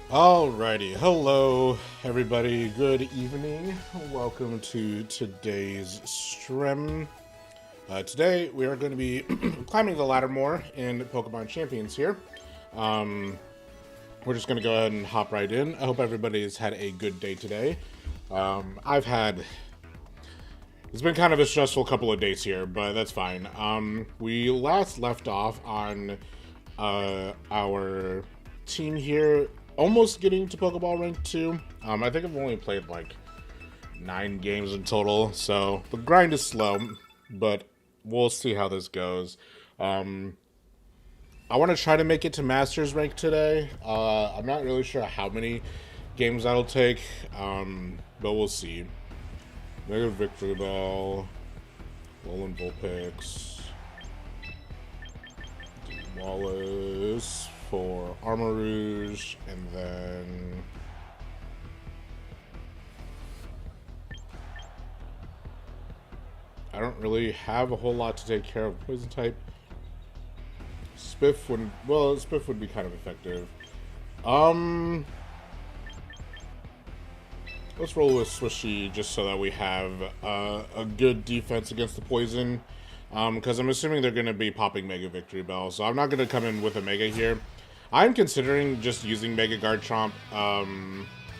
Alrighty, hello everybody, good evening, welcome to today's stream. Today we are going to be climbing the ladder more in Pokemon Champions here. We're just going to go ahead and hop right in. I hope everybody's had a good day today. It's been kind of a stressful couple of days here, but that's fine. We last left off on our team here almost getting to Pokeball Rank 2. I think I've only played like 9 games in total, so the grind is slow, but we'll see how this goes. I want to try to make it to Masters Rank today. I'm not really sure how many games that'll take, but we'll see. Mega Victory Bell, Alolan Vulpix, Wallace for Armor Rouge, and then I don't really have a whole lot to take care of Poison type. Spiff would be kind of effective. Let's roll with Swishy just so that we have a good defense against the poison. Because I'm assuming they're going to be popping Mega Victory Bell, so I'm not going to come in with a Mega here. I'm considering just using Mega Garchomp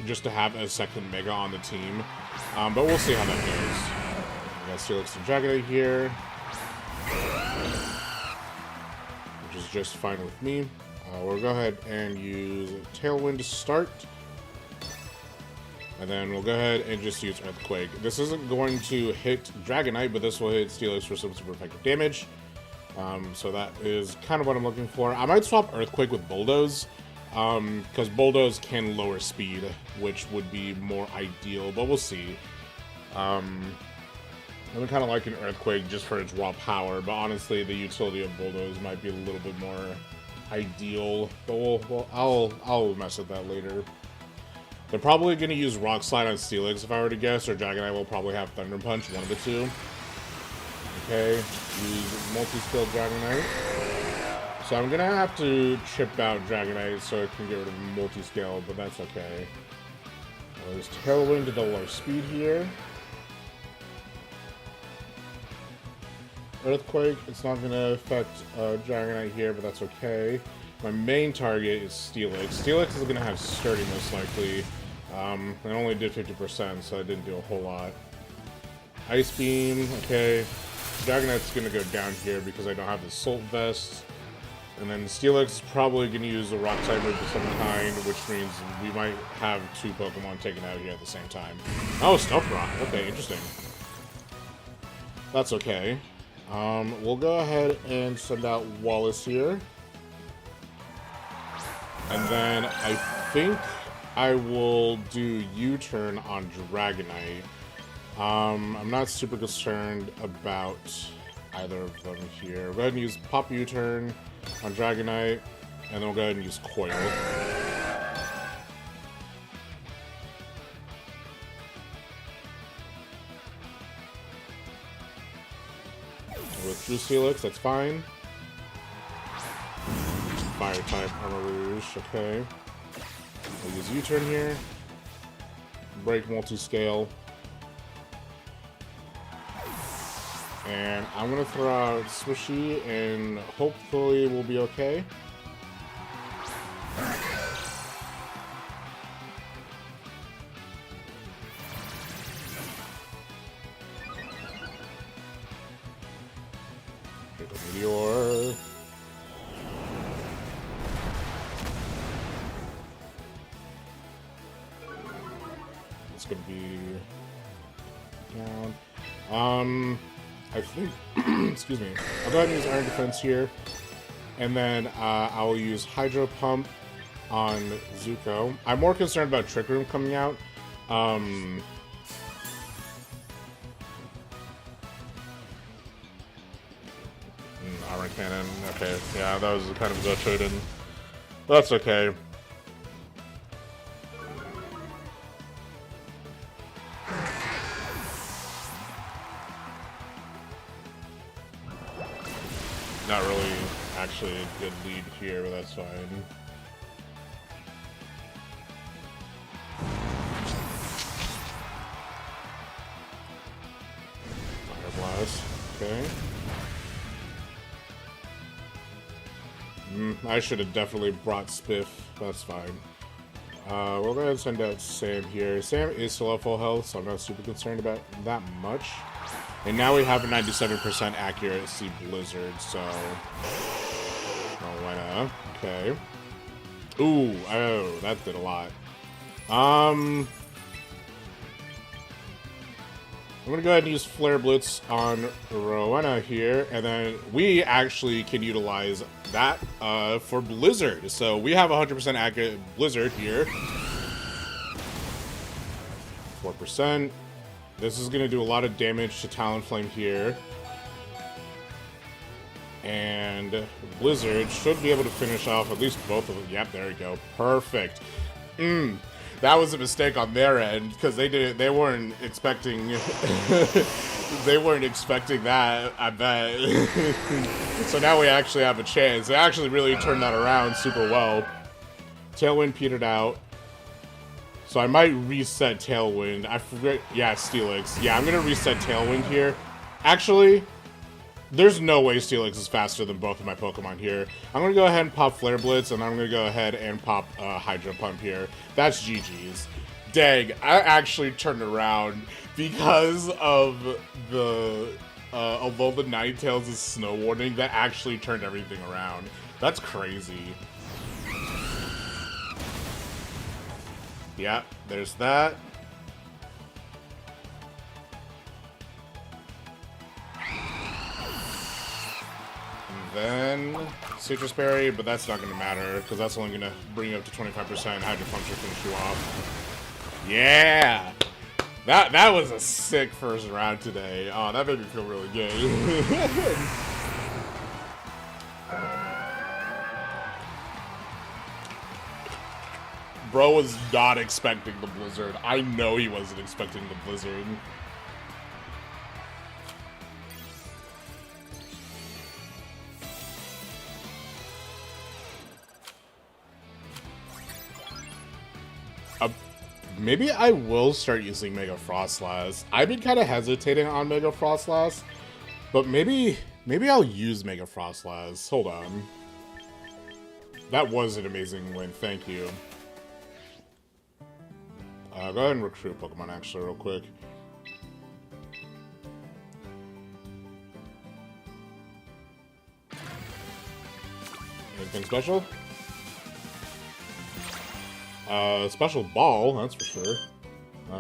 just to have a second Mega on the team, but we'll see how that goes. We got Steelix and Dragonite here, which is just fine with me. We'll go ahead and use Tailwind to start. And then we'll go ahead and just use Earthquake. This isn't going to hit Dragonite, but this will hit Steelix for some super effective damage. So that is kind of what I'm looking for. I might swap Earthquake with Bulldoze, because Bulldoze can lower speed, which would be more ideal, but we'll see. I'm kind of liking Earthquake just for its raw power, but honestly, the utility of Bulldoze might be a little bit more ideal. But I'll mess with that later. They're probably going to use Rock Slide on Steelix if I were to guess, or Dragonite will probably have Thunder Punch, one of the two. Okay, use Multi-Skill Dragonite. So I'm going to have to chip out Dragonite so it can get rid of Multi-Skill, but that's okay. There's Tailwind to double our speed here. Earthquake, it's not going to affect Dragonite here, but that's okay. My main target is Steelix. Steelix is going to have Sturdy most likely. I only did 50%, so I didn't do a whole lot. Ice Beam, okay. Dragonite's going to go down here because I don't have the Salt Vest. And then Steelix is probably going to use a Rock type move of some kind, which means we might have 2 Pokemon taken out here at the same time. Oh, Stealth Rock. Okay, interesting. That's okay. We'll go ahead and send out Wallace here. And then I think I will do U-turn on Dragonite. I'm not super concerned about either of them here. We'll go ahead and use Pop U-turn on Dragonite, and then we'll go ahead and use Coil. With True Steelix, that's fine. Fire type Armor Rouge, okay. We'll use U-turn here. Break Multi-Scale. And I'm gonna throw out Swishy and hopefully we'll be okay. Take a Meteor. It's gonna be down. I think, excuse me, I'll go ahead and use Iron Defense here, and then I'll use Hydro Pump on Zuko. I'm more concerned about Trick Room coming out. Iron Cannon, okay, yeah, that was kind of glitched, and that's okay. Not really actually a good lead here, but that's fine. Okay. I should have definitely brought Spiff. That's fine. We'll go ahead and send out Sam here. Sam is still at full health, so I'm not super concerned about that much. And now we have a 97% accuracy Blizzard, so... Rowena. Okay. Ooh, oh, that did a lot. I'm gonna go ahead and use Flare Blitz on Rowena here, and then we actually can utilize that for Blizzard. So we have 100% accurate Blizzard here. 4%. This is gonna do a lot of damage to Talonflame here. And Blizzard should be able to finish off at least both of them. Yep, there we go. Perfect. That was a mistake on their end because they weren't expecting they weren't expecting that, I bet. So now we actually have a chance. They actually really turned that around super well. Tailwind petered out. So I might reset Tailwind. I forget. Yeah, Steelix. Yeah, I'm gonna reset Tailwind here. Actually, there's no way Steelix is faster than both of my Pokemon here. I'm going to go ahead and pop Flare Blitz, and I'm going to go ahead and pop Hydro Pump here. That's GG's. Dang, I actually turned around because of the... although the Ninetales is Snow Warning, that actually turned everything around. That's crazy. Yeah, there's that. Then Citrus Berry, but that's not going to matter because that's only going to bring you up to 25%. Hydro Punch will finish you off. Yeah, that was a sick first round today. Oh, that made me feel really good. Bro was not expecting the Blizzard. I know he wasn't expecting the Blizzard. Maybe I will start using Mega Frostlass. I've been kind of hesitating on Mega Frostlass, but maybe I'll use Mega Frostlass. Hold on. That was an amazing win. Thank you. Go ahead and recruit Pokemon actually real quick. Anything special? Special Ball, that's for sure.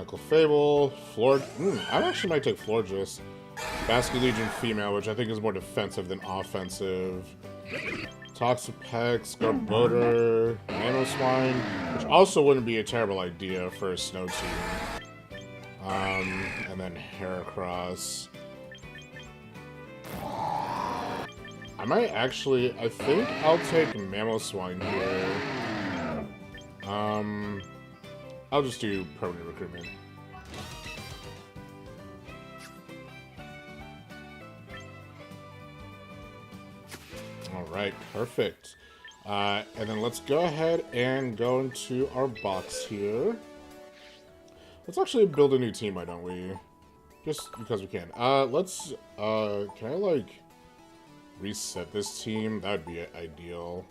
Clefable, Flor... I actually might take Florges. Basket Legion Female, which I think is more defensive than offensive. Toxapex, Garbodor, Nanoswine, which also wouldn't be a terrible idea for a Snow team. And then Heracross. I might actually... I think I'll take Mamoswine here. I'll just do permanent recruitment. Alright, perfect. And then let's go ahead and go into our box here. Let's actually build a new team, why don't we? Just because we can. Let's, can I, like, reset this team? That would be ideal.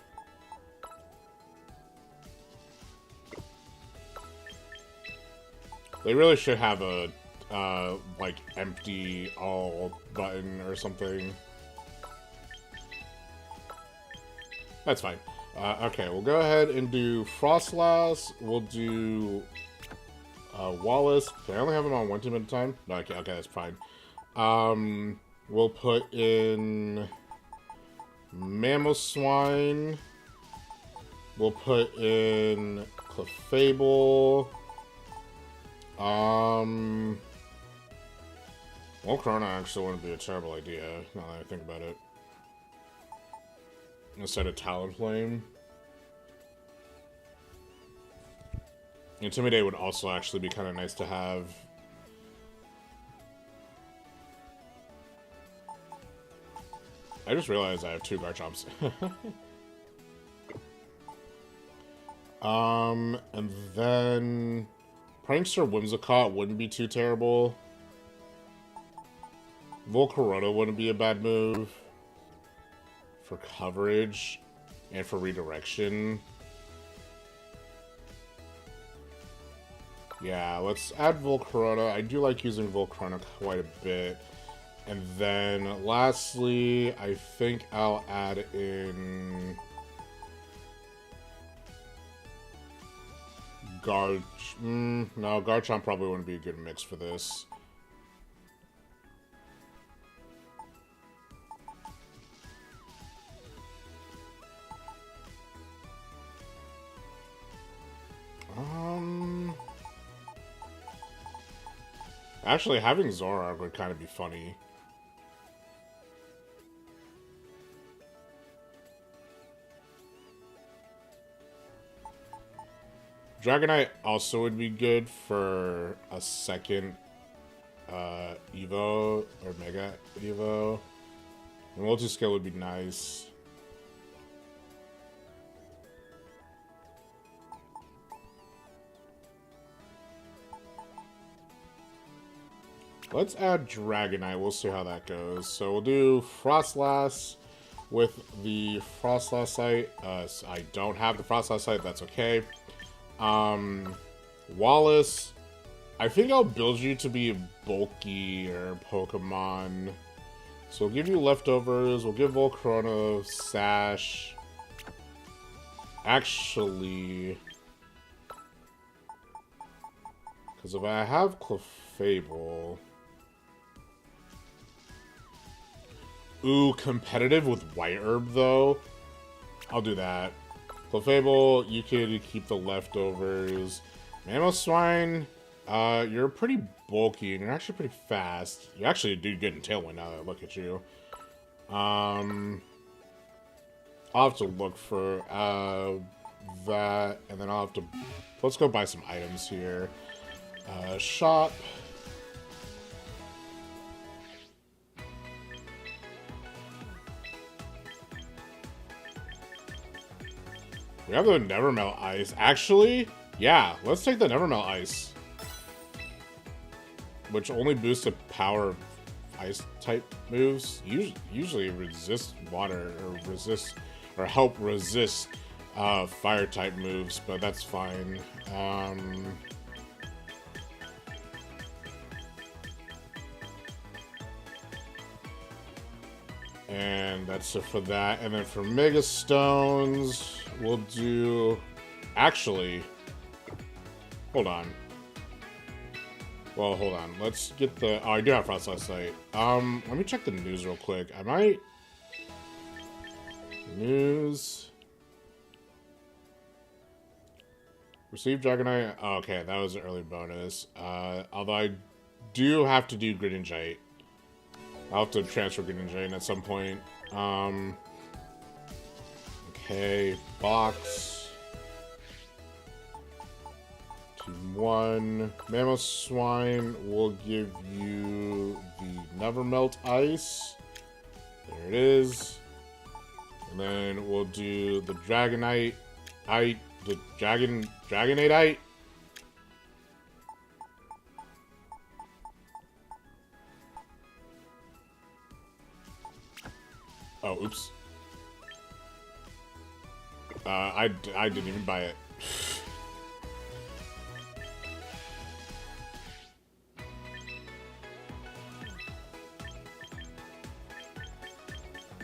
They really should have a, like, empty all button or something. That's fine. Okay, we'll go ahead and do Frostlass. We'll do Wallace. Can I only have him on one team at a time? No, okay, that's fine. We'll put in Mamoswine. We'll put in Clefable. Well, Chrono actually wouldn't be a terrible idea, now that I think about it. Instead of Talonflame. Intimidate would also actually be kind of nice to have. I just realized I have 2 Garchomps. And then... Prankster Whimsicott wouldn't be too terrible. Volcarona wouldn't be a bad move for coverage and for redirection. Yeah, let's add Volcarona. I do like using Volcarona quite a bit. And then lastly, I think I'll add in no, Garchomp probably wouldn't be a good mix for this. Actually, having Zoroark would kind of be funny. Dragonite also would be good for a second Evo or Mega Evo. And multi-scale would be nice. Let's add Dragonite. We'll see how that goes. So we'll do Frostlass with the Frostlass site. I don't have the Frostlass site. That's okay. Wallace. I think I'll build you to be a bulkier Pokemon. So we'll give you leftovers. We'll give Volcarona Sash. Actually, because if I have Clefable... Ooh, competitive with White Herb, though. I'll do that. Clefable, you could keep the leftovers. Mamoswine, you're pretty bulky, and you're actually pretty fast. You actually do good in Tailwind now that I look at you. I'll have to look for that, and then I'll have to... Let's go buy some items here. Shop... We have the Nevermelt Ice. Actually, yeah, let's take the Nevermelt Ice. Which only boosts the power of Ice-type moves. Usually resist water, or help resist Fire-type moves, but that's fine. And that's it for that. And then for Mega Stones, we'll do... Actually, hold on. Well, hold on. Let's get the... Oh, I do have Frostlass site. Let me check the news real quick. I might... News... Receive Dragonite... Oh, okay, that was an early bonus. Although I do have to do Greninjite. I'll have to transfer Greninjite at some point. Okay, box. Team 1. Mamoswine will give you the Nevermelt Ice. There it is. And then we'll do the Dragonite. The Dragonite. Oh, oops. I didn't even buy it.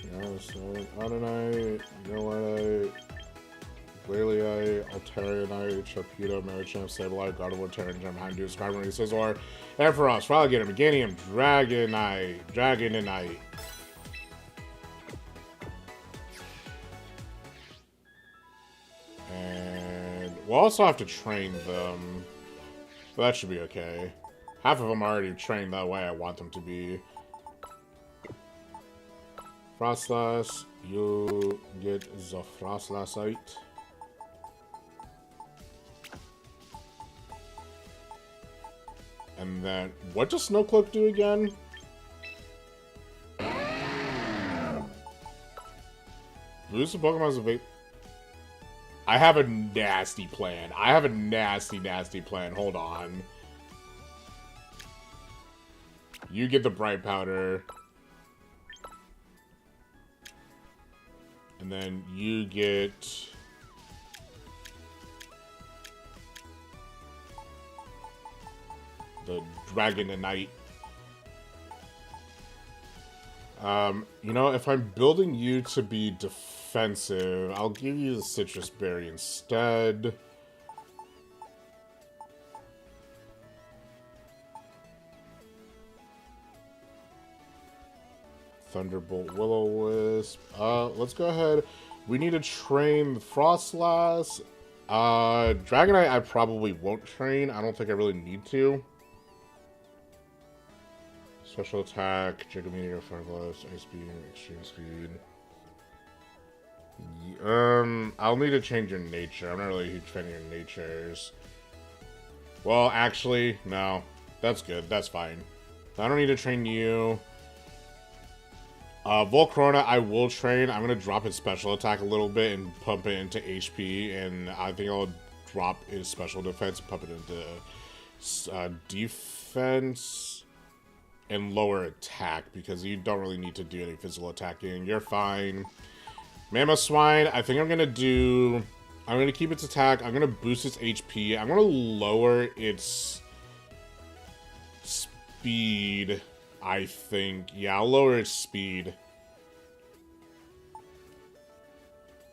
Yeah, so Audinite, Yellite, Glalie, Altarionite, Sharpedo, Marichamp, Sableye, Gardevoir, Terrangem, Houndoom, Skarmory, Scizor, Ampharos, Fraligator, Meganium, Dragonite. We'll also have to train them, but that should be okay. Half of them are already trained that way I want them to be. Frostlass, you get the Frostlassite. And then, what does Snowcloak do again? Lose the Pokemon's evade. I have a nasty plan. I have a nasty plan. Hold on. You get the bright powder. And then you get... the Dragonite. You know, if I'm building you to be defensive, I'll give you the Citrus Berry instead. Thunderbolt Will-O-Wisp. Let's go ahead. We need to train the Frostlass. Dragonite I probably won't train. I don't think I really need to. Special attack, Jacob Meteor, Fire Blast, Ice Beam, Extreme Speed. I'll need to change your nature. I'm not really a huge fan of your natures. Well, actually, no. That's good. That's fine. I don't need to train you. Volcarona, I will train. I'm going to drop his special attack a little bit and pump it into HP. And I think I'll drop his special defense, pump it into defense. And lower attack, because you don't really need to do any physical attacking. You're fine. Mamoswine, I think I'm going to keep its attack. I'm going to boost its HP. I'm going to lower its speed, I think. Yeah, I'll lower its speed.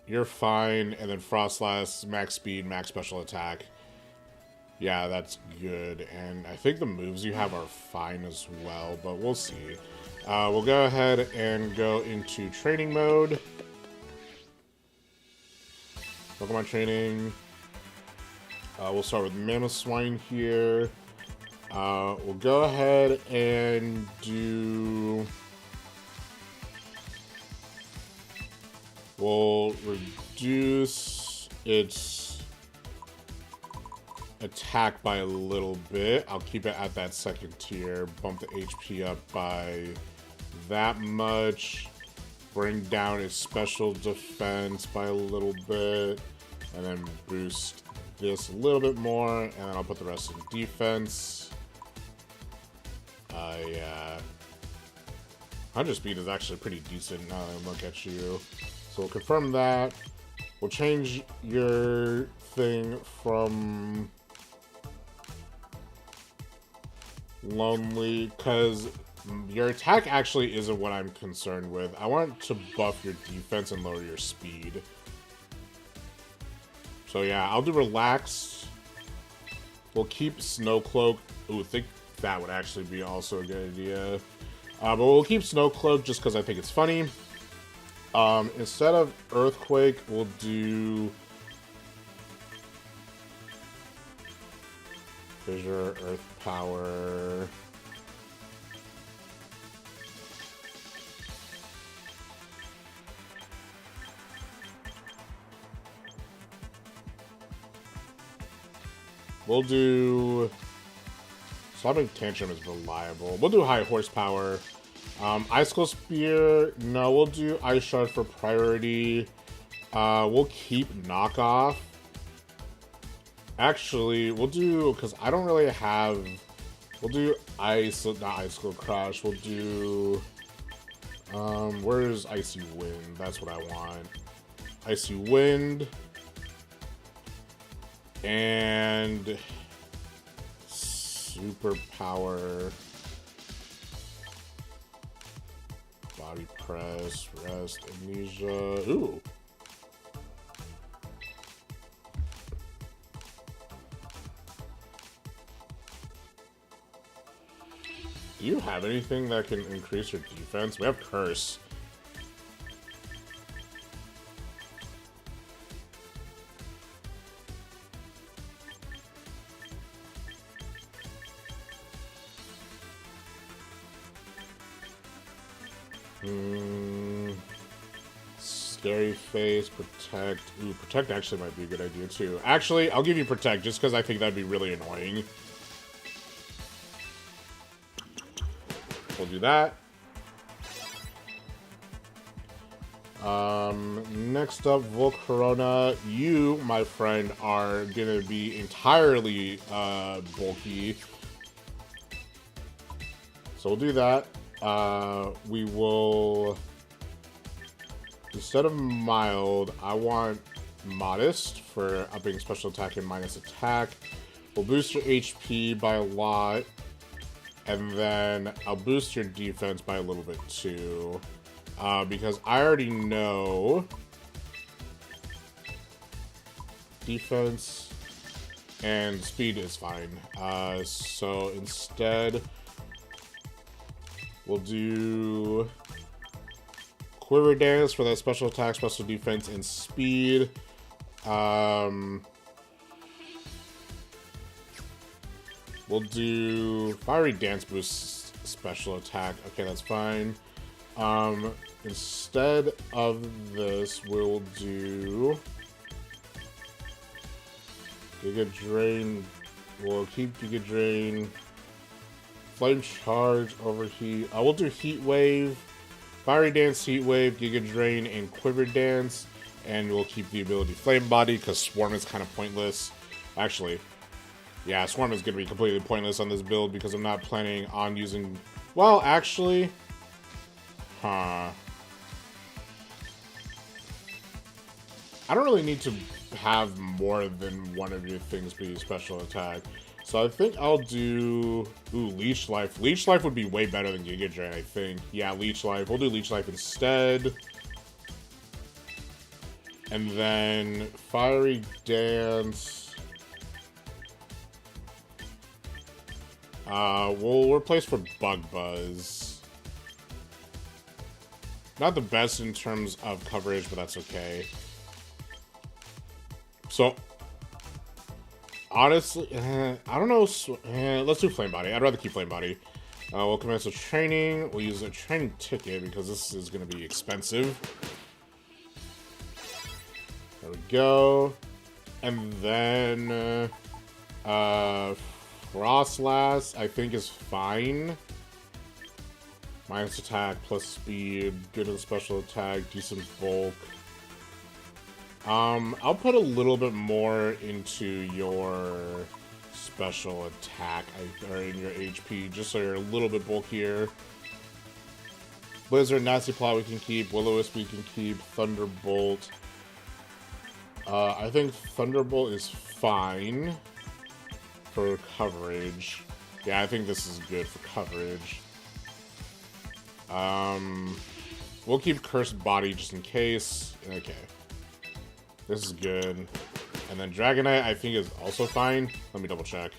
You're fine. And then Frostlass, max speed, max special attack. Yeah, that's good, and I think the moves you have are fine as well, but we'll see. We'll go ahead and go into training mode. Pokemon training. We'll start with Mamoswine here. We'll go ahead and do... We'll reduce its... attack by a little bit. I'll keep it at that second tier. Bump the HP up by that much. Bring down its special defense by a little bit. And then boost this a little bit more. And then I'll put the rest in defense. Yeah. 100 speed is actually pretty decent now that I look at you. So we'll confirm that. We'll change your thing from... Lonely, because your attack actually isn't what I'm concerned with. I want to buff your defense and lower your speed. So yeah, I'll do Relaxed. We'll keep Snow Cloak. Ooh, I think that would actually be also a good idea. But we'll keep Snow Cloak just because I think it's funny. Instead of Earthquake, we'll do... Fissure, Earth Power. We'll do... Slapping Tantrum is reliable. We'll do High Horsepower. Icicle Spear, no, we'll do Ice Shard for priority. We'll keep Knockoff. Actually, we'll do, because I don't really have, we'll do not Icicle Crush, we'll do, where's Icy Wind? That's what I want. Icy Wind. And Superpower. Body Press, Rest, Amnesia. Ooh. Do you have anything that can increase your defense? We have Curse. Scary Face, Protect. Ooh, Protect actually might be a good idea too. Actually, I'll give you Protect just because I think that'd be really annoying. We'll do that. Next up, Volcarona. You, my friend, are gonna be entirely bulky. So So we'll do that. We will, instead of mild, I want modest for upping special attack and minus attack. We'll boost your HP by a lot, and then I'll boost your defense by a little bit too, because I already know defense and speed is fine. So instead, we'll do Quiver Dance for that special attack, special defense, and speed. We'll do Fiery Dance boost special attack. Okay, that's fine. Instead of this, we'll do Giga Drain. We'll keep Giga Drain. Flame Charge, Overheat. I will do Heat Wave, Fiery Dance, Heat Wave, Giga Drain, and Quiver Dance. And we'll keep the ability Flame Body because Swarm is kind of pointless. Actually, yeah, Swarm is going to be completely pointless on this build because I'm not planning on using... Well, actually... I don't really need to have more than one of your things be special attack. So I think I'll do... Ooh, Leech Life. Leech Life would be way better than Giga Drain, I think. Yeah, Leech Life. We'll do Leech Life instead. And then Fiery Dance... we'll replace for Bug Buzz. Not the best in terms of coverage, but that's okay. So, honestly, I don't know. Let's do Flame Body. I'd rather keep Flame Body. We'll commence with training. We'll use a training ticket because this is going to be expensive. There we go. And then, Frostlass, I think, is fine. Minus attack, plus speed, good in special attack, decent bulk. I'll put a little bit more into your special attack, or in your HP, just so you're a little bit bulkier. Blizzard, Nasty Plot we can keep, Will-O-Wisp we can keep, Thunderbolt. I think Thunderbolt is fine for coverage. Yeah, I think this is good for coverage. We'll keep Cursed Body just in case. Okay. This is good. And then Dragonite, I think, is also fine. Let me double check.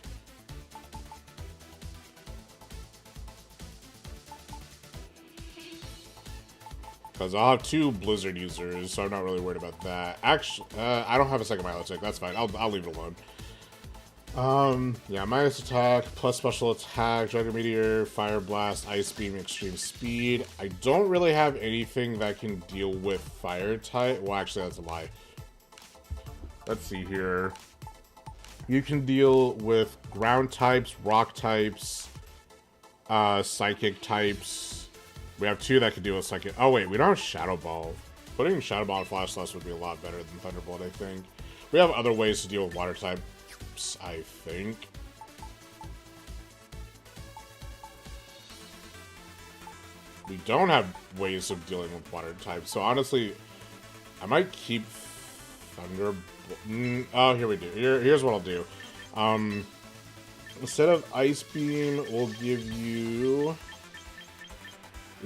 Because I'll have two Blizzard users, so I'm not really worried about that. Actually, I don't have a second Milotic. That's fine. I'll leave it alone. Yeah, minus attack, plus special attack, Dragon Meteor, Fire Blast, Ice Beam, Extreme Speed. I don't really have anything that can deal with Fire type. Well, actually, that's a lie. Let's see here. You can deal with Ground types, Rock types, Psychic types. We have two that can deal with Psychic. Oh, wait, we don't have Shadow Ball. Putting Shadow Ball on Flashless would be a lot better than Thunderbolt, I think. We have other ways to deal with Water type, I think. We don't have ways of dealing with water types, so honestly, I might keep Thunderbolt. Oh, here we do. Here's what I'll do. Instead of Ice Beam, we'll give you...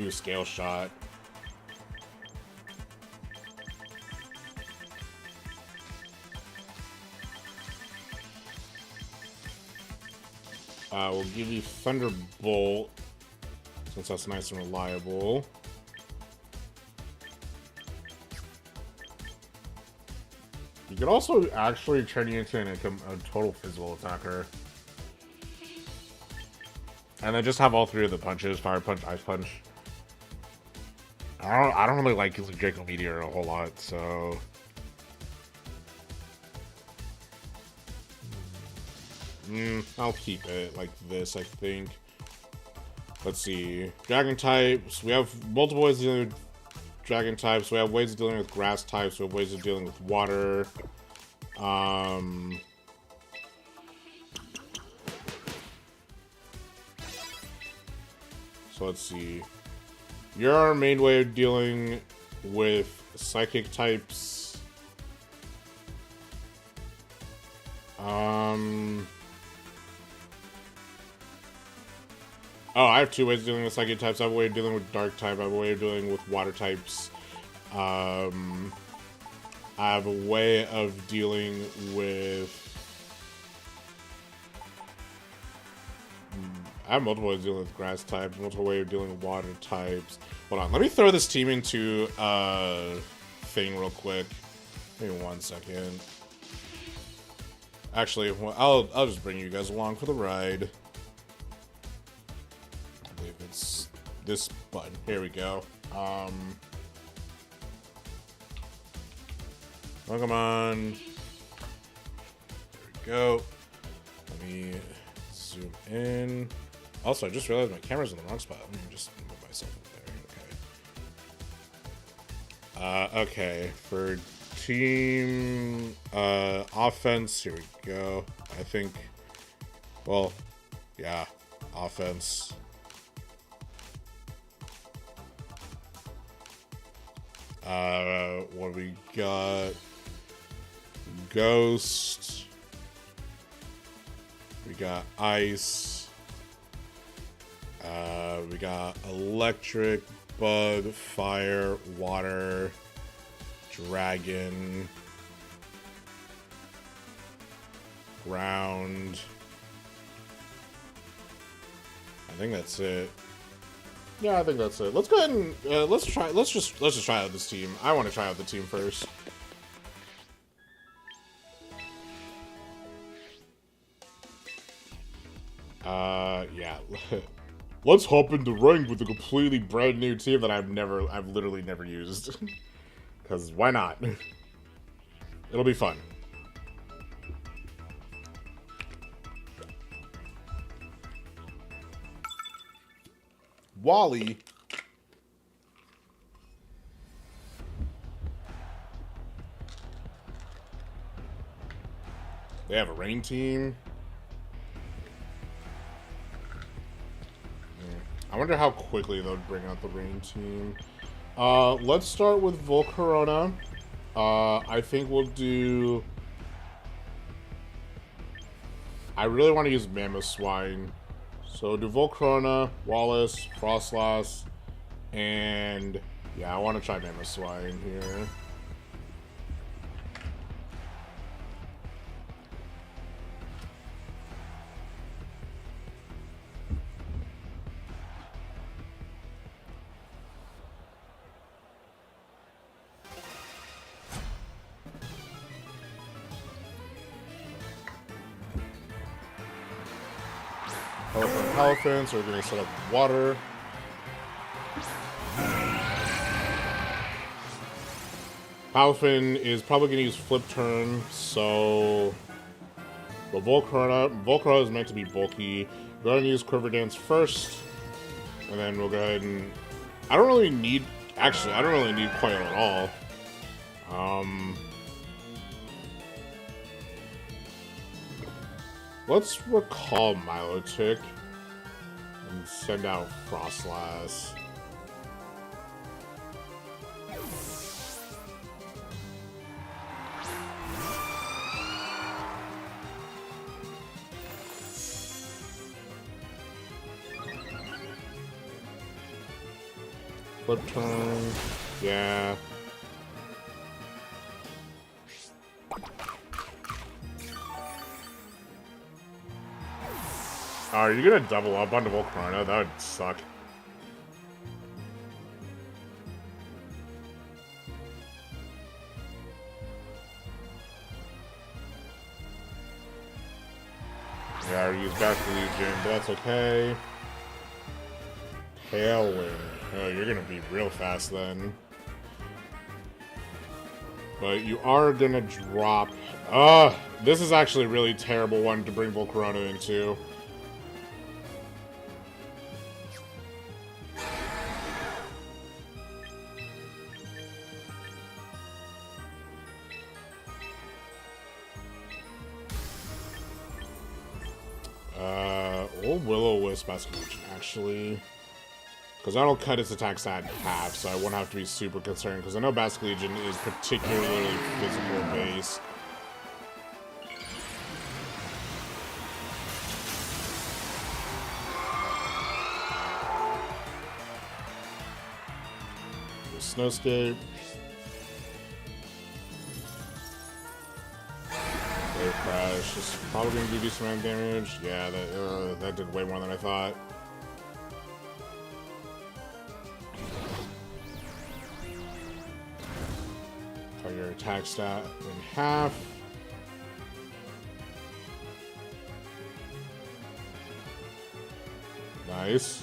Ooh, Scale Shot. We'll give you Thunderbolt, since that's nice and reliable. You could also actually turn you into a total physical attacker. And then just have all three of the punches, Fire Punch, Ice Punch. I don't really like using Draco Meteor a whole lot, so... I'll keep it like this, I think. Let's see. Dragon types. We have multiple ways of dealing with dragon types. We have ways of dealing with grass types. We have ways of dealing with water. So let's see. Your main way of dealing with psychic types. Oh, I have two ways of dealing with psychic types. I have a way of dealing with dark type. I have a way of dealing with water types. I have a way of dealing with... I have multiple ways of dealing with grass types, multiple ways of dealing with water types. Hold on, let me throw this team into a thing real quick. Give me 1 second. Actually, well, I'll just bring you guys along for the ride. I believe it's this button. Here we go. Oh, come on. There we go. Let me zoom in. Also, I just realized my camera's in the wrong spot. Let me just move myself up there. Okay. Okay. For team offense, here we go. I think, well, yeah, offense. What we got? Ghost. We got ice. We got electric, bug, fire, water, dragon, ground. I think that's it. Yeah, I think that's it. Let's go ahead and let's just try out this team. I want to try out the team first. Yeah. Let's hop into rank with a completely brand new team that I've literally never used. Because why not? It'll be fun. Wally. They have a rain team. I wonder how quickly they'll bring out the rain team. Let's start with Volcarona. I think we'll do... I really want to use Mammoth Swine. So do Volcarona, Wallace, Frostlass, and... yeah, I want to try Mammoth Swine here. Palafin, so we're going to set up water. Palafin is probably going to use Flip Turn, so... But Volcarona is meant to be bulky. We're going to use Quiver Dance first, and then we'll go ahead and... I don't really need... Actually, I don't really need Coil at all. Let's recall Milotic and send out Frostlass. Flip turn, yeah. Are you gonna double up onto Volcarona? That would suck. Yeah, I use Back Legion, but that's okay. Tailwind. Oh, you're gonna be real fast then. But you are gonna drop... this is actually a really terrible one to bring Volcarona into. Will-O-Wisp Basket, actually. Because that'll cut its attack stat in half, so I won't have to be super concerned. Because I know Basque Legion is particularly physical based. Snowscape. Wave Crash is probably going to do decent amount of damage. Yeah, that did way more than I thought. Cut your attack stat in half. Nice.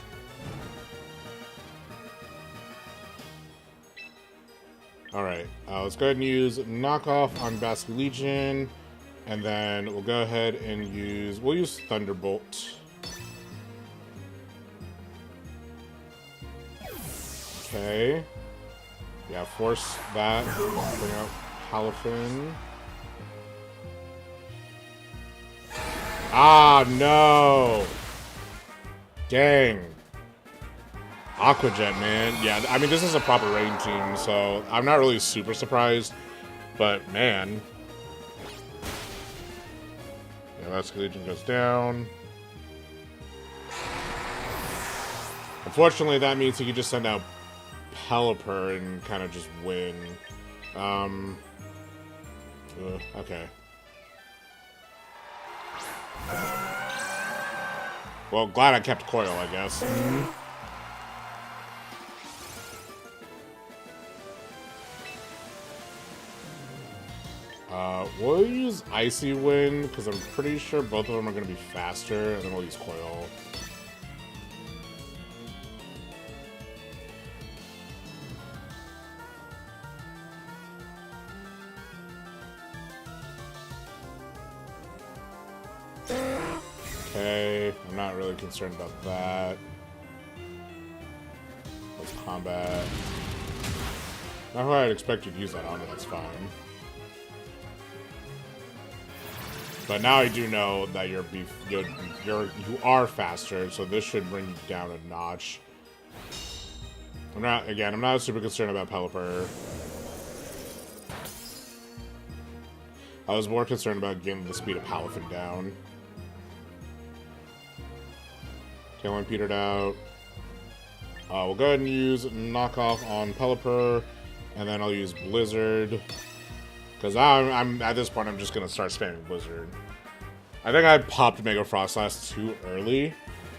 Alright, let's go ahead and use knockoff on Basque Legion, and then we'll go ahead and we'll use Thunderbolt. Okay. Yeah, force that. Bring out Palafin. Ah, no! Dang. Aquajet, man. Yeah, I mean, this is a proper rain team, so I'm not really super surprised. But, man. Yeah, Basque Legion goes down. Unfortunately, that means he can just send out Pelipper and kind of just win. Okay. Well, glad I kept Coil, I guess. We'll use Icy Wind, because I'm pretty sure both of them are going to be faster, and then we'll use Coil. Okay, I'm not really concerned about that. Let's combat. Not who I'd expect you to use that on, but that's fine. But now I do know that you are faster, so this should bring you down a notch. I'm not super concerned about Pelipper. I was more concerned about getting the speed of Palafin down. Tailwind petered out. We'll go ahead and use knockoff on Pelipper, and then I'll use Blizzard. Because I'm at this point, I'm just gonna start spamming Blizzard. I think I popped Mega Frostlass too early,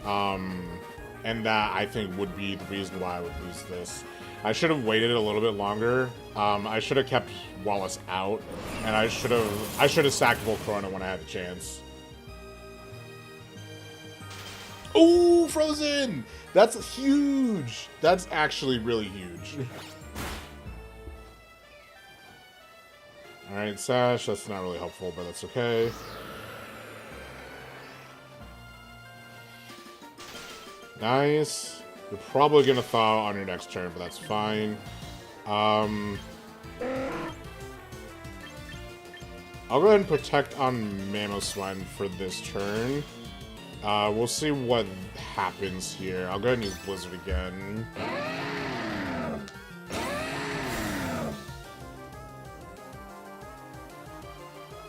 and that I think would be the reason why I would lose this. I should have waited a little bit longer. I should have kept Wallace out, and I should have sacked Volcarona when I had the chance. Oh, Frozen! That's huge. That's actually really huge. Alright, Sash, that's not really helpful, but that's okay. Nice. You're probably gonna thaw on your next turn, but that's fine. I'll go ahead and protect on Mamoswine for this turn. We'll see what happens here. I'll go ahead and use Blizzard again.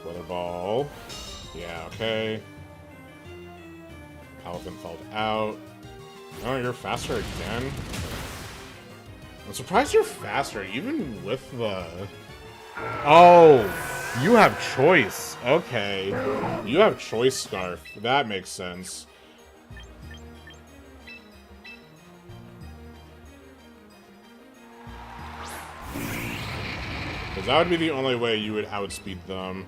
Weather Ball. Yeah, okay. Palafin felled out. Oh, you're faster again? I'm surprised you're faster, even with the... Oh, you have choice. Okay. You have choice Scarf. That makes sense. Because that would be the only way you would outspeed them.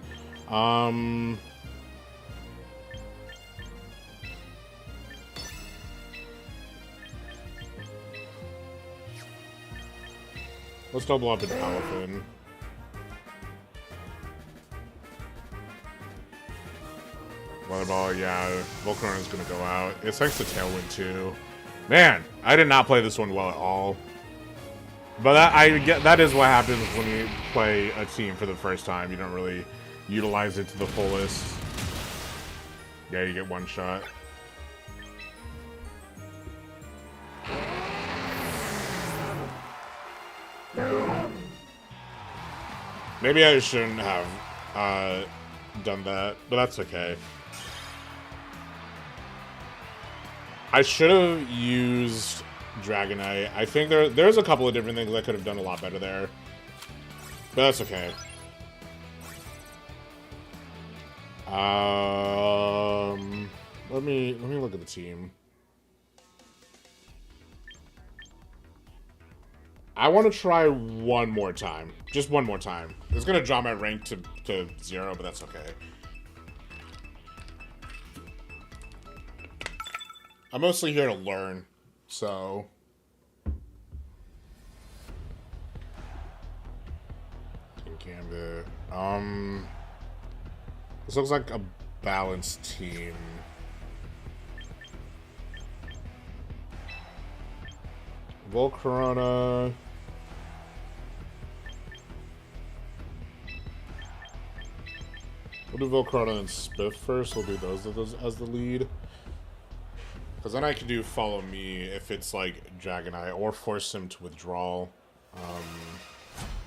Let's double up into Palafin. Weather Ball, yeah. Volcarona's gonna go out. It's thanks to Tailwind too. Man, I did not play this one well at all. But that is what happens when you play a team for the first time. You don't really utilize it to the fullest. Yeah, you get one shot. Maybe I shouldn't have done that, but that's okay. I should have used Dragonite. I think there's a couple of different things I could have done a lot better there. But that's okay. Let me look at the team. I want to try one more time. Just one more time. It's going to drop my rank to 0, but that's okay. I'm mostly here to learn, so... Gambit. This looks like a balanced team. Volcarona. We'll do Volcarona and Spiff first. We'll do those as the lead. Because then I can do Follow Me if it's like Dragonite, or force him to withdraw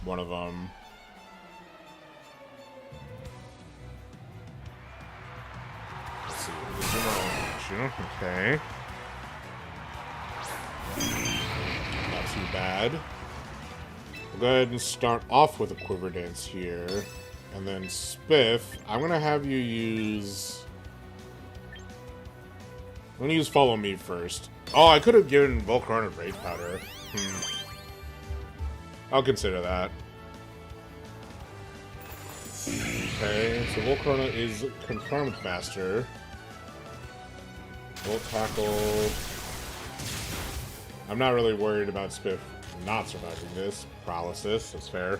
one of them. Let's see. Okay. Not too bad. We'll go ahead and start off with a Quiver Dance here. And then Spiff, I'm going to have you use... I'm going to use Follow Me first. Oh, I could have given Volcarona Rage Powder. I'll consider that. Okay, so Volcarona is confirmed faster. Volt Tackle. I'm not really worried about Spiff not surviving this. Paralysis, that's fair.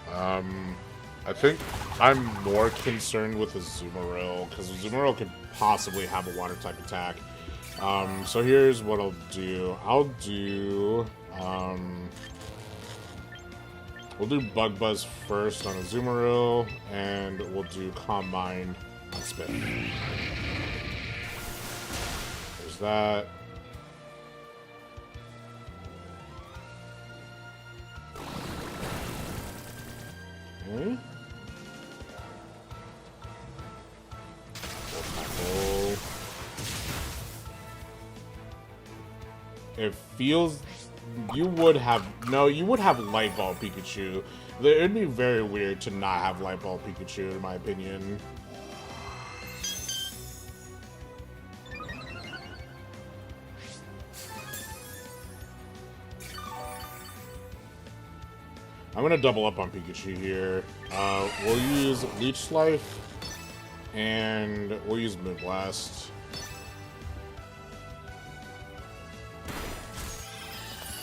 I think I'm more concerned with the Azumarill, because Azumarill could possibly have a water type attack. So here's what I'll do. We'll do Bug Buzz first on Azumarill, and we'll do Calm Mind on Spiff. There's that. Okay. It feels... You would have Light Ball Pikachu. It'd be very weird to not have Light Ball Pikachu, in my opinion. I'm gonna double up on Pikachu here. We'll use Leech Life, and we'll use Moonblast.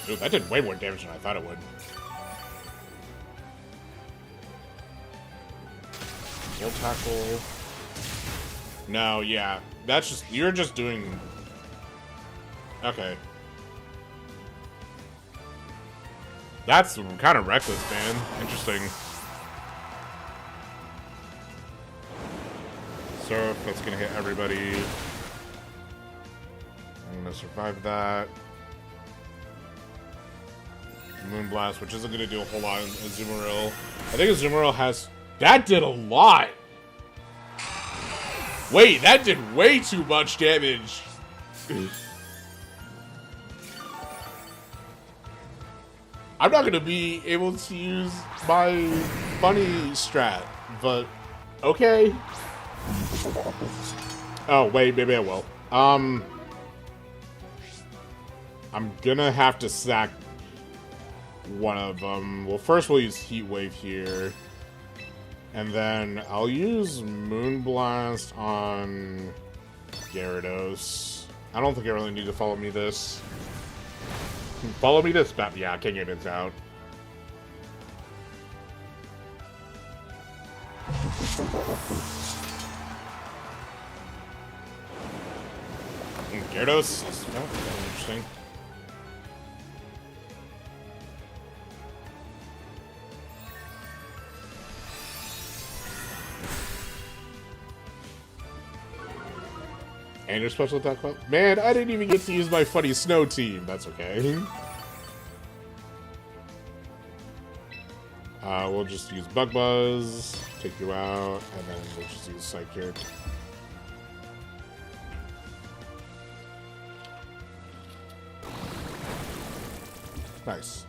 Dude, that did way more damage than I thought it would. Volt Tackle. No, yeah. That's just... You're just doing... Okay. That's kind of reckless, man. Interesting. Surf, that's gonna hit everybody. I'm gonna survive that. Moonblast, which isn't gonna do a whole lot in Azumarill. I think Azumarill has... That did a lot! Wait, that did way too much damage! I'm not gonna be able to use my bunny strat, but okay. Oh, wait, maybe I will. I'm gonna have to sack one of them. Well, first we'll use Heat Wave here. And then I'll use Moonblast on Gyarados. I don't think I really need to follow me this. Follow me this, but yeah, King Aiden's out. Gyarados is interesting. And your special attack. Man, I didn't even get to use my funny snow team. That's okay. We'll just use Bug Buzz, take you out, and then we'll just use Psych here. Nice.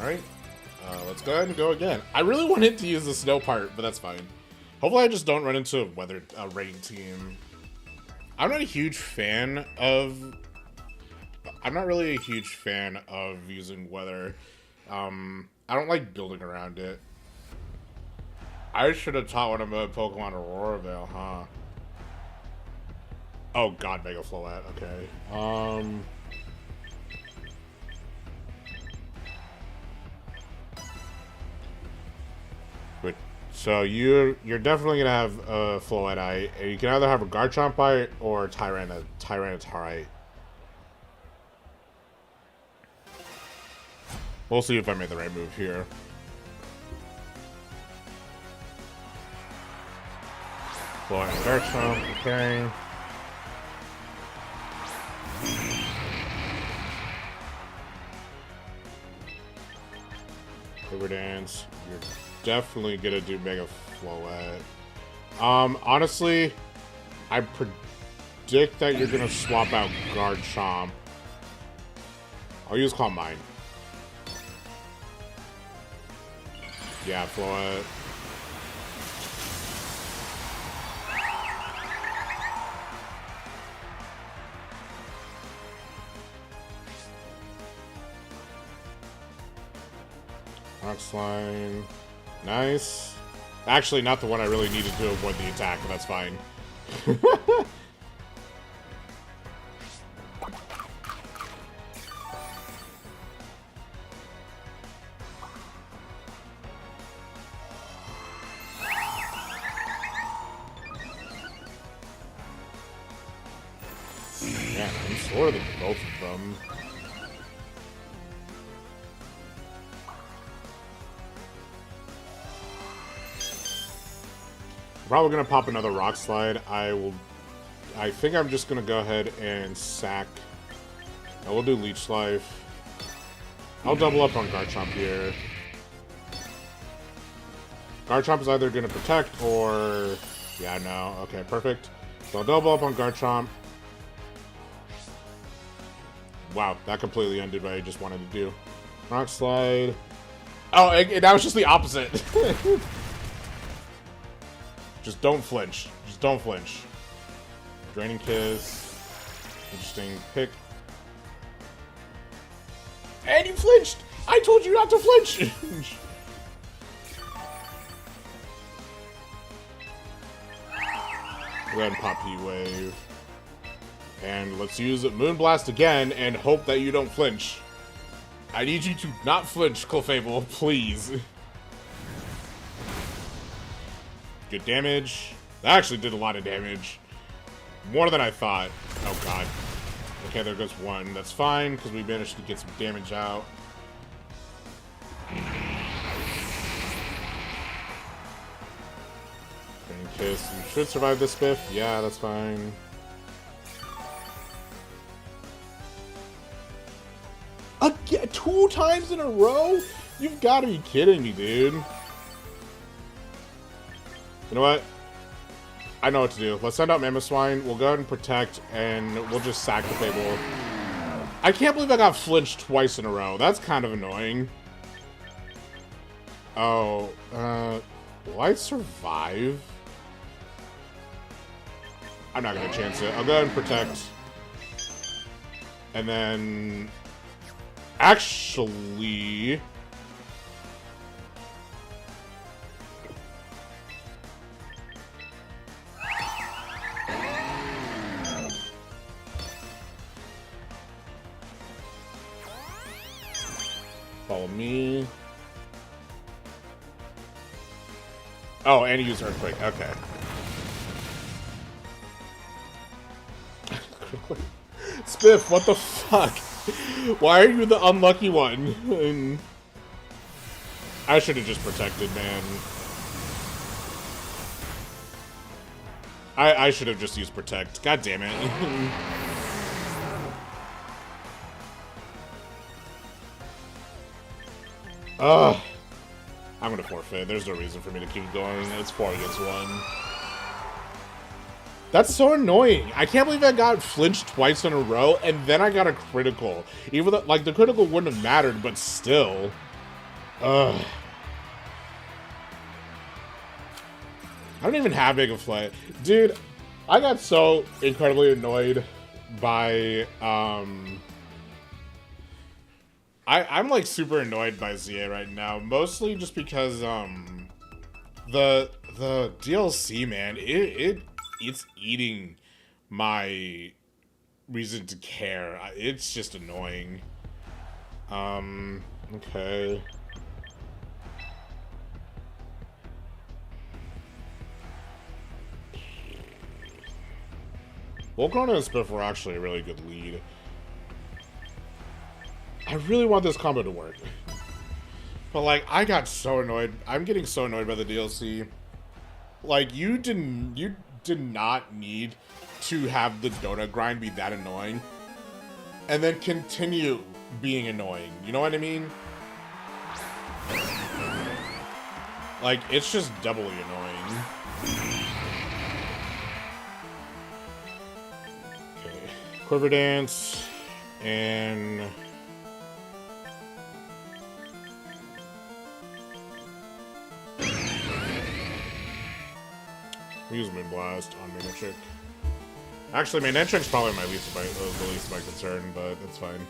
Alright, let's go ahead and go again. I really wanted to use the snow part, but that's fine. Hopefully I just don't run into a rain team. I'm not really a huge fan of using weather. I don't like building around it. I should have taught one of my Pokemon Aurora Veil, huh? Oh god, Mega Floette, okay. So you're definitely gonna have a Floette. You can either have a Garchomp or Tyranitarite. We'll see if I made the right move here. Floette and Garchomp, okay. River Dance. You're definitely gonna do Mega Floette. Honestly, I predict that you're gonna swap out Garchomp. I'll use Calm Mind. Yeah, Floette. Rock Slide. Nice. Actually, not the one I really needed to avoid the attack, but that's fine. Yeah, I'm sort of both of them. Probably gonna pop another Rock Slide. I think I'm just gonna go ahead and sack. I will do Leech Life. I'll double up on Garchomp here. Garchomp is either gonna protect or... Yeah, no. Okay, perfect. So I'll double up on Garchomp. Wow, that completely undid what I just wanted to do. Rock Slide. Oh, that was just the opposite. Just don't flinch. Just don't flinch. Draining Kiss. Interesting pick. And you flinched! I told you not to flinch! Go ahead and pop Heat Wave. And let's use Moonblast again and hope that you don't flinch. I need you to not flinch, Clefable, please. Good damage. That actually did a lot of damage. More than I thought. Oh god. Okay, there goes one. That's fine, because we managed to get some damage out. Green Kiss. You should survive this spiff. Yeah, that's fine. Again, 2 times in a row? You've got to be kidding me, dude. You know what? I know what to do. Let's send out Mamoswine. We'll go ahead and protect, and we'll just sack the Fable. I can't believe I got flinched twice in a row. That's kind of annoying. Oh, will I survive? I'm not gonna chance it. I'll go ahead and protect. And then... Actually... Follow me. Oh, and he used Earthquake. Okay. Spiff, what the fuck? Why are you the unlucky one? I should have just protected, man. I should have just used Protect. God damn it. Ugh. I'm gonna forfeit. There's no reason for me to keep going. It's 4 against 1. That's so annoying. I can't believe I got flinched twice in a row, and then I got a critical. Even though, like, the critical wouldn't have mattered, but still. Ugh. I don't even have Mega Flight. Dude, I got so incredibly annoyed by, I'm like super annoyed by ZA right now, mostly just because, the DLC, man, it's eating my reason to care. It's just annoying. Okay. Volcano and Spiff were actually a really good lead. I really want this combo to work. But, like, I got so annoyed. I'm getting so annoyed by the DLC. Like, you did not need to have the donut grind be that annoying. And then continue being annoying. You know what I mean? Like, it's just doubly annoying. Okay. Quiver Dance. And... use Moon Blast on Manectric. Actually, Manectric's probably my least the least of my concern, but that's fine.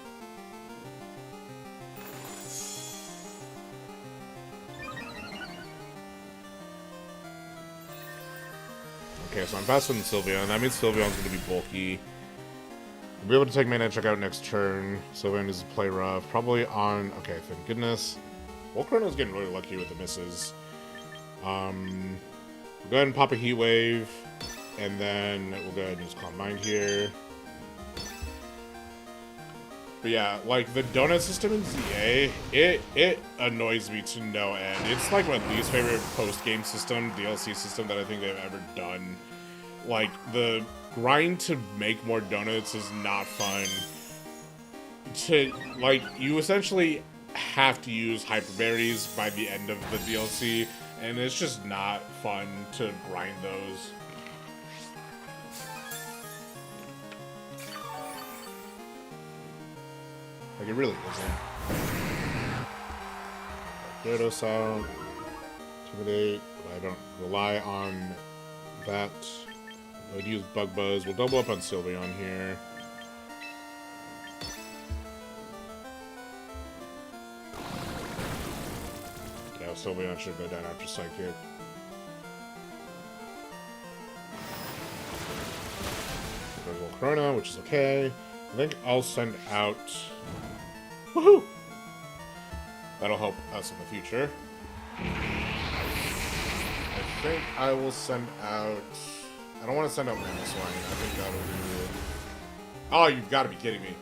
Okay, so I'm faster than Sylveon. That means Sylveon's going to be bulky. We'll be able to take Manectric out next turn. Sylveon needs to play rough. Probably on... okay, thank goodness. Volcano's getting really lucky with the misses. Go ahead and pop a Heat Wave, and then we'll go ahead and use Calm Mind here. But yeah, like, the donut system in ZA, it annoys me to no end. It's like my least favorite post-game system, DLC system that I think they've ever done. Like, the grind to make more donuts is not fun. Like, you essentially have to use Hyper Berries by the end of the DLC, and it's just not fun to grind those. Like, it really isn't. Gyarados out. Intimidate. I don't rely on that. I would use Bug Buzz. We'll double up on Sylveon here. Yeah, Sylveon should go down after Psychic. There's Volcarona, which is okay. I think I'll send out... woohoo! That'll help us in the future. I think I will send out... I don't want to send out Mammoth Swine. I think that'll do... oh, you've got to be kidding me.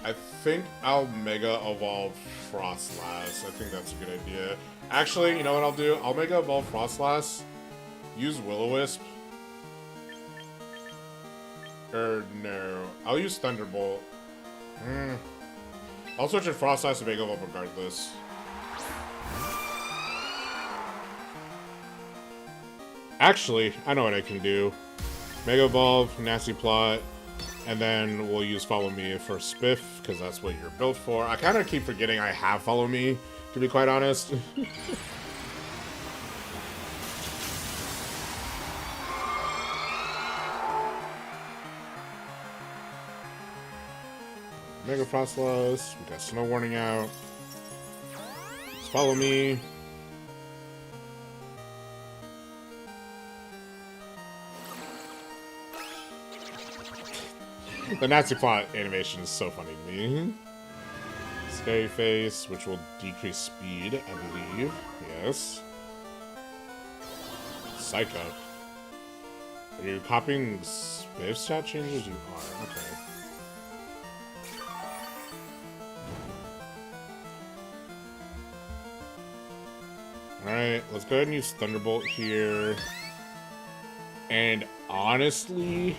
I think I'll Mega Evolve Frostlass. I think that's a good idea. Actually, you know what I'll do? I'll Mega Evolve Frostlass. Use Will-O-Wisp. No. I'll use Thunderbolt. I'll switch to Frostlass to Mega Evolve regardless. Actually, I know what I can do. Mega Evolve, Nasty Plot, and then we'll use Follow Me for Spiff, because that's what you're built for. I kind of keep forgetting I have Follow Me, to be quite honest. Mega Frostlass, we got Snow Warning out. Just Follow Me. The Nasty Plot animation is so funny to me. Scary Face, which will decrease speed, I believe. Yes. Psycho. Are you copying Spiff stat changes? You are. Okay. Alright, let's go ahead and use Thunderbolt here. And honestly,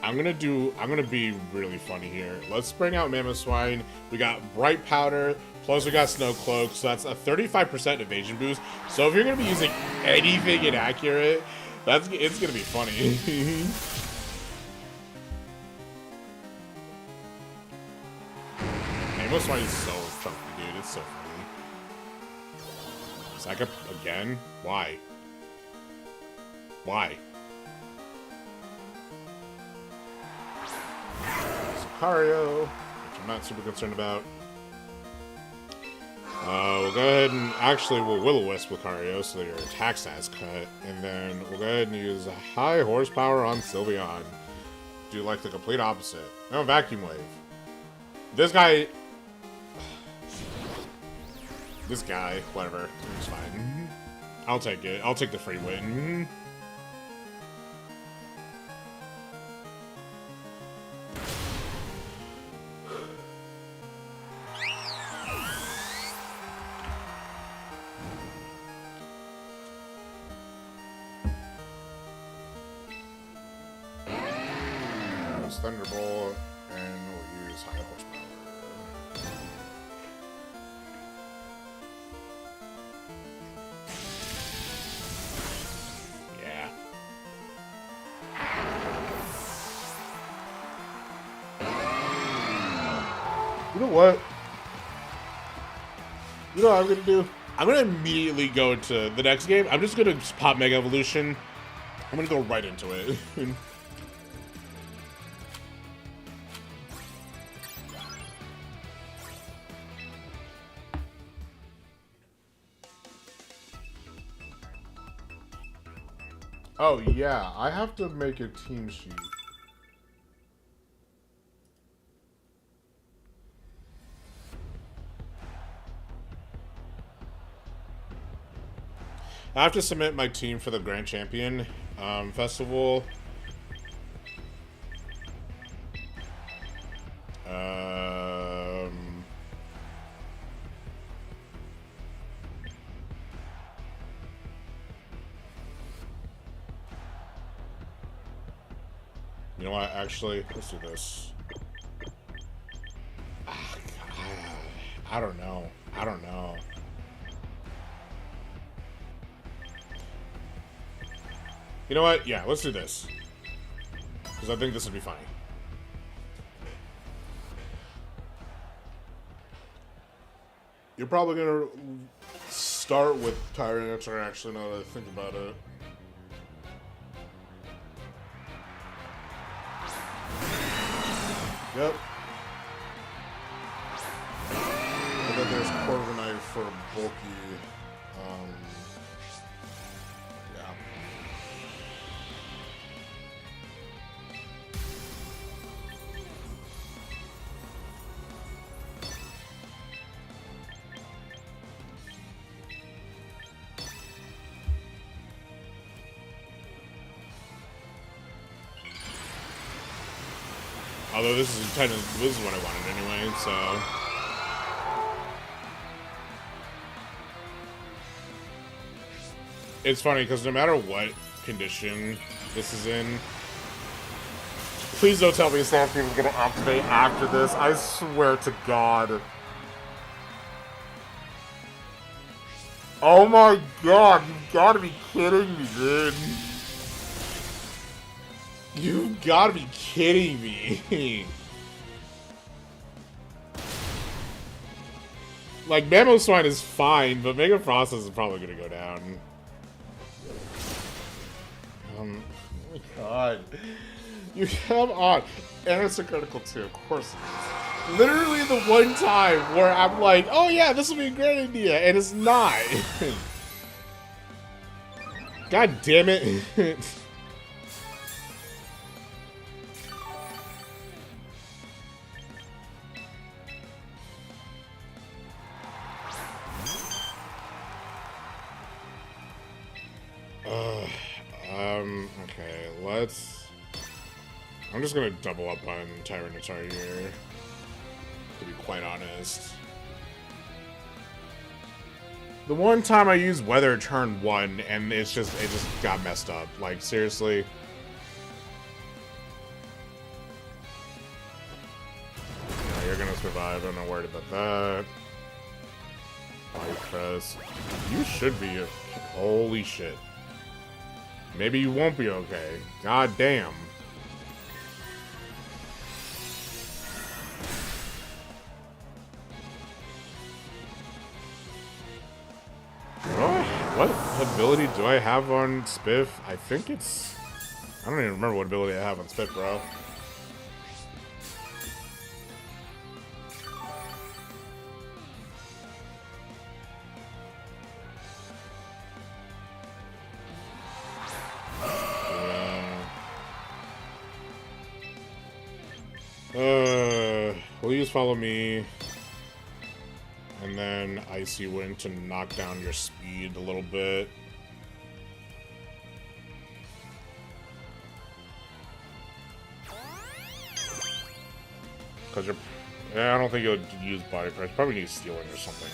I'm gonna be really funny here. Let's bring out Mamoswine. We got Bright Powder, plus we got Snow Cloak, so that's a 35% evasion boost. So if you're gonna be using anything inaccurate, it's gonna be funny. Mamoswine is so funky, dude. It's so funny. Psycho again? Why? Why? Sicario, which I'm not super concerned about. We'll go ahead and actually we'll Will-O-Wisp Lucario so that your attack stats cut, and then we'll go ahead and use a high horsepower on Sylveon. Do like the complete opposite. No, Vacuum Wave. This guy, whatever, it's fine. I'll take it. I'll take the free win. Thunderbolt, and we'll use high horsepower. Yeah. You know what? You know what I'm gonna do? I'm gonna immediately go into the next game. I'm just gonna pop Mega Evolution. I'm gonna go right into it. Oh, yeah, I have to make a team sheet. I have to submit my team for the Grand Champion Festival. You know what? Actually, let's do this. I don't know. I don't know. You know what? Yeah, let's do this. Because I think this would be funny. You're probably going to start with Tyranitar, actually, now that I think about it. Yep. And then there's Corviknight for bulky. Yeah. Although this is what I wanted anyway, so. It's funny because no matter what condition this is in, please don't tell me Stampede is gonna activate after this. I swear to God. Oh my God, you've gotta be kidding me, dude. You gotta be kidding me. Like, Mamoswine is fine, but Mega Frost is probably gonna go down. Oh my God. You have on. And it's a critical too, of course it is. Literally the one time where I'm like, oh yeah, this will be a great idea, and it's not. God damn it. Okay, let's... I'm just gonna double up on Tyranitar here, to be quite honest. The one time I used Weather turn 1, and it just got messed up. Like, seriously. No, you're gonna survive, I'm not worried about that. Body press. You should be... Holy shit. Maybe you won't be okay. God damn. What ability do I have on Spiff? I think it's... I don't even remember what ability I have on Spiff, bro. Will you just follow me? And then Icy Wind to knock down your speed a little bit. Because you're... Yeah, I don't think you'll use Body Press. Probably need Stealing or something.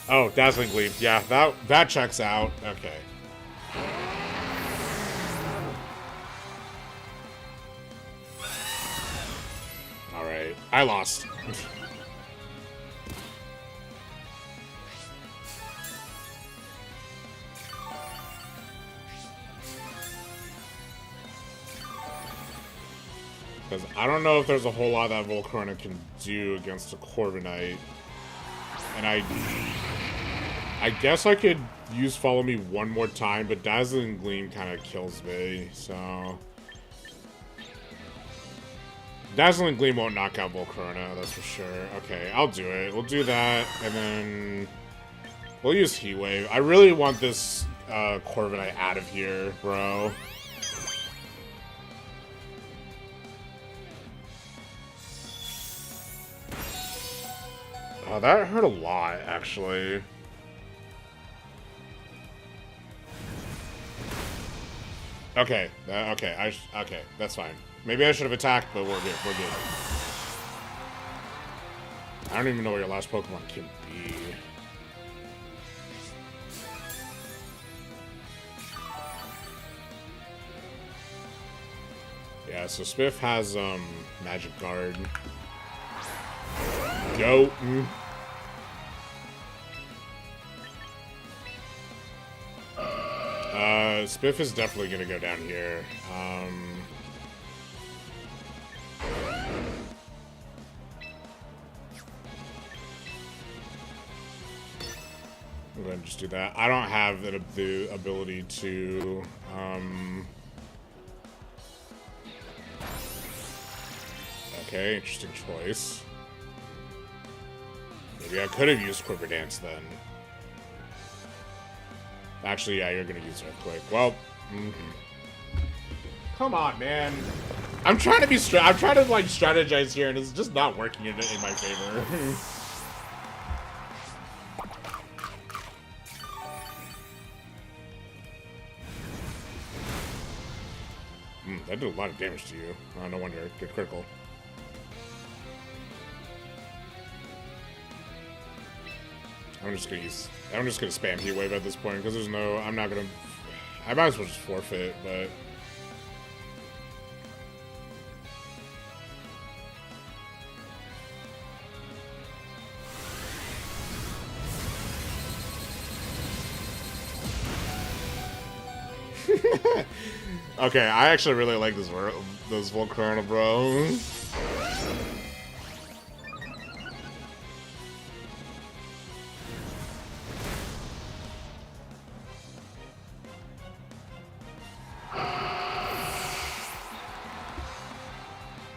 Oh, Dazzling Gleam. Yeah, that checks out. Okay. Alright. I lost. Because I don't know if there's a whole lot that Volcarona can do against a Corviknight. And I guess I could use Follow Me one more time, but Dazzling Gleam kind of kills me, so... Dazzling Gleam won't knock out Volcarona, that's for sure. Okay, I'll do it. We'll do that, and then... We'll use Heat Wave. I really want this Corviknight out of here, bro. Oh, that hurt a lot, actually. Okay, okay, that's fine. Maybe I should have attacked, but we're good, we're good. I don't even know what your last Pokemon can be. Yeah, so Spiff has, Magic Guard. Go. Spiff is definitely gonna go down here. I'm going to just do that. I don't have the ability to, Okay, interesting choice. Maybe I could have used Quiver Dance then. Actually, yeah, you're gonna use Earthquake. Well, come on, man. I'm trying to be I'm trying to like strategize here, and it's just not working in my favor. That did a lot of damage to you. Oh, no wonder. Good critical. I'm just gonna spam Heat Wave at this point because there's no. I might as well just forfeit, but. Okay, I actually really like this Volcarona, bro.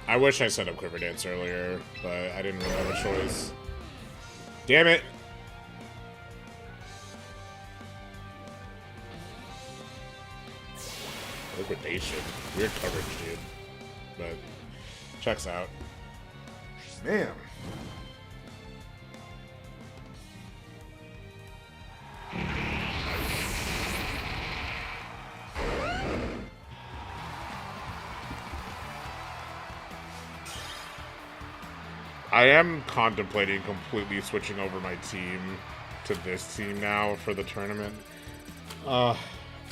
I wish I set up Quiver Dance earlier, but I didn't really have a choice. Damn it! Liquidation. Weird coverage, dude. But, checks out. Man. I am contemplating completely switching over my team to this team now for the tournament. I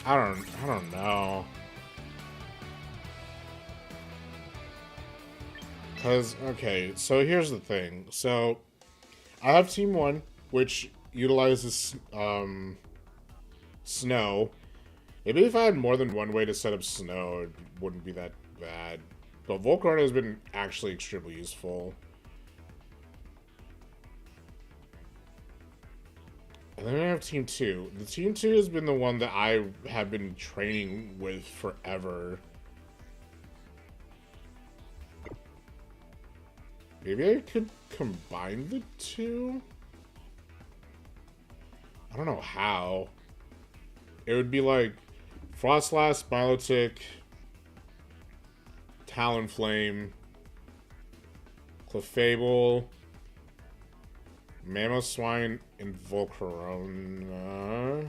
don't know. Cause okay, so here's the thing. So I have Team 1, which utilizes snow. Maybe if I had more than one way to set up snow, it wouldn't be that bad. But Volcarno has been actually extremely useful. And then I have Team 2. The Team 2 has been the one that I have been training with forever. Maybe I could combine the two? I don't know how. It would be like Frostlass, Milotic, Talonflame, Clefable, Mamoswine, and Volcarona.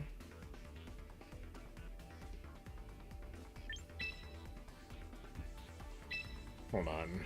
Hold on.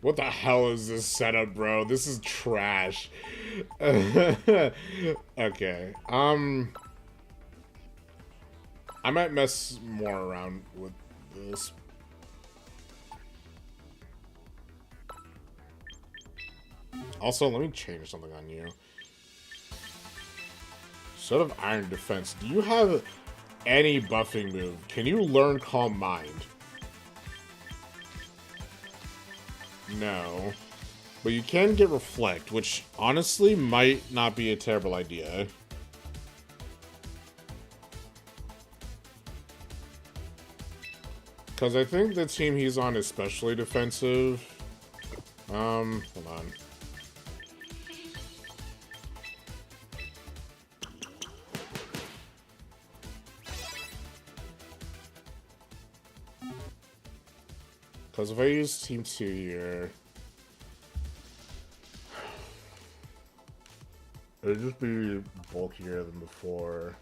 What the hell is this setup, bro? This is trash. Okay. I might mess more around with this. Also, let me change something on you. Set of Iron Defense. Do you have any buffing move? Can you learn Calm Mind? No. But you can get Reflect, which honestly might not be a terrible idea. Because I think the team he's on is especially defensive. Hold on. Because if I use Team 2 here, it would just be bulkier than before.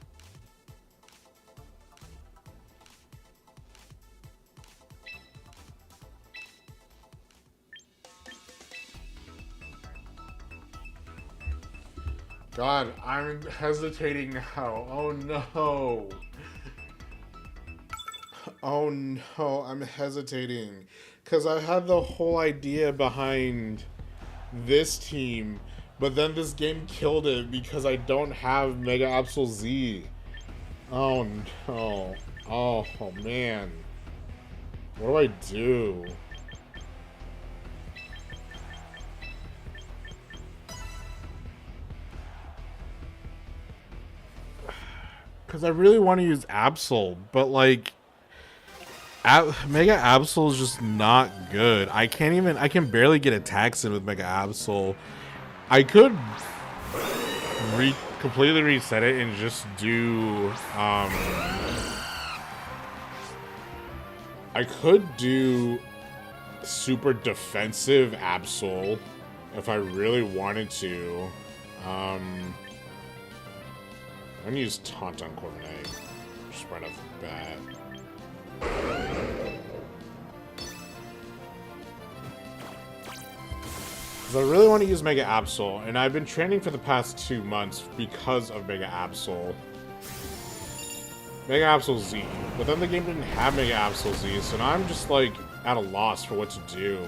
God, I'm hesitating now. Oh no. Oh no, I'm hesitating. Because I had the whole idea behind this team, but then this game killed it because I don't have Mega Absol Z. Oh no. Oh man. What do I do? Because I really want to use Absol, but like Mega Absol is just not good. I can barely get attacks in with Mega Absol. I could completely reset it and just do I could do super defensive Absol if I really wanted to. I'm gonna use Taunt on Corviknight just right off the bat. Because I really want to use Mega Absol, and I've been training for the past 2 months because of Mega Absol. Mega Absol Z. But then the game didn't have Mega Absol Z, so now I'm just like at a loss for what to do.